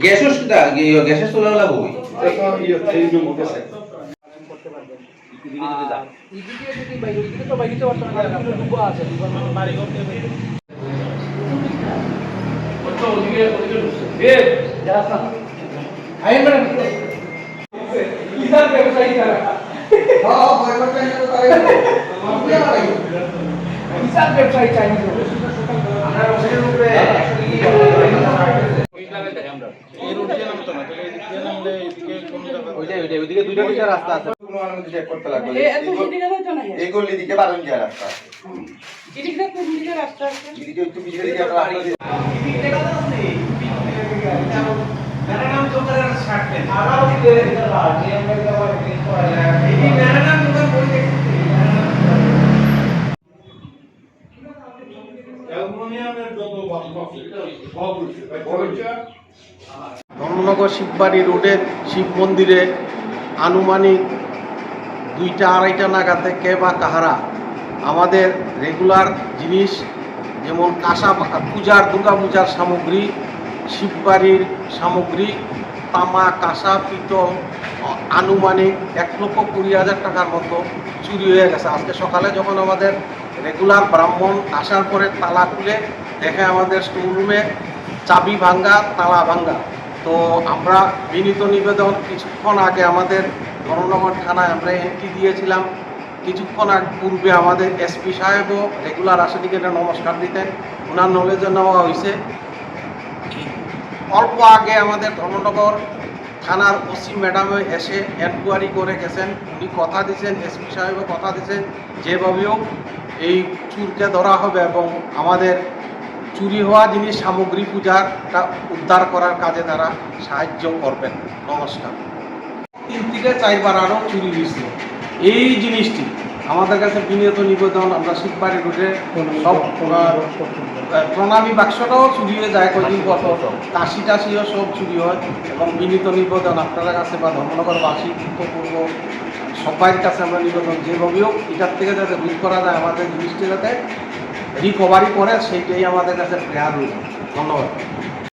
গ্যাসের সুদা গ্যাসের চুলা লাগবো এই নম্বর গেছে করতে পারবেন। এদিকে যদি বাইরে এদিকে তো বাইরে বর্তমানে ডুবো আছে বাড়ি করতে কত ওদিকে এ যাস না আই ম্যাডাম কিসার ব্যবসায়ী করা হ্যাঁ ব্যবসায়ী তো তাই কিসার ব্যবসায়ী চাই না আমরা রোডের উপরে 100 টাকা আমরা এই রোড দিয়ে নামতো না তাহলে এদিকে নামলে এদিকে কোন জায়গা ওইদিকে দুইটা দুইটা রাস্তা আছে কোনো মানুষ চেক করতে লাগবে এত এদিকে যাচ্ছে না এই গলি দিকে বারণ যায় রাস্তা এদিকে কোন দিকে রাস্তা আছে এদিকে একটু পিছনে দিকে একটা রাস্তা দিয়ে এদিকে কথা আছে মেরা নাম তো করে ছাড়তে আরো দিকে রাজি আমরা যাওয়ার দিন পরে এই মেরা নাম তো বই দেখতে ধর্মনগর শিববাড়ি রোডের শিব মন্দিরে আনুমানিক 2টা-2:30 নাগাদ কে বা কাহারা আমাদের রেগুলার জিনিস যেমন কাঁসা পূজার দুর্গা পূজার সামগ্রী, শিববাড়ির সামগ্রী, তামা, কাঁসা, পিতল আনুমানিক 1,20,000 টাকার মতো চুরি হয়ে গেছে। আজকে সকালে যখন আমাদের রেগুলার ব্রাহ্মণ আসার পরে তালা খুলে দেখে আমাদের স্টোররুমে চাবি ভাঙ্গা, তালা ভাঙ্গা। তো আমরা বিনীত নিবেদন কিছুক্ষণ আগে আমাদের ধর্মনগর থানায় আমরা এন্ট্রি দিয়েছিলাম। কিছুক্ষণ পূর্বে আমাদের এসপি সাহেবও রেগুলার আসেদিকে নমস্কার দিতেন, ওনার নলেজে নেওয়া হয়েছে। অল্প আগে আমাদের ধর্মনগর থানার ওসি ম্যাডামে এসে এনকোয়ারি করে গেছেন। উনি কথা দিয়েছেন, এসপি সাহেবও কথা দিয়েছেন যেভাবেও এই চুরকে ধরা হবে এবং আমাদের চুরি হওয়া জিনিস সামগ্রী পূজাটা উদ্ধার করার কাজে তারা সাহায্য করবেন। নমস্কার। 3 থেকে 4 বার আরও চুরি হয়েছিল। এই জিনিসটি আমাদের কাছে বিনীত নিবেদন, আমরা শিববাড়ি রোডে সব প্রণামী বাক্সটাও চুরি হয়ে যায় কয়েকদিন পর, কাশিও সব চুরি হয় এবং বিনীত নিবেদন আপনার কাছে বা ধর্মনগরবাসী পূর্ব সবাইয়ের কাছে আমরা নিবেদন যেভাবেও এটার থেকে যাতে রোধ করা যায়, আমাদের জিনিসটি যাতে রিকভারি করে সেইটাই আমাদের কাছে প্রেয়ার রইল। ধন্যবাদ।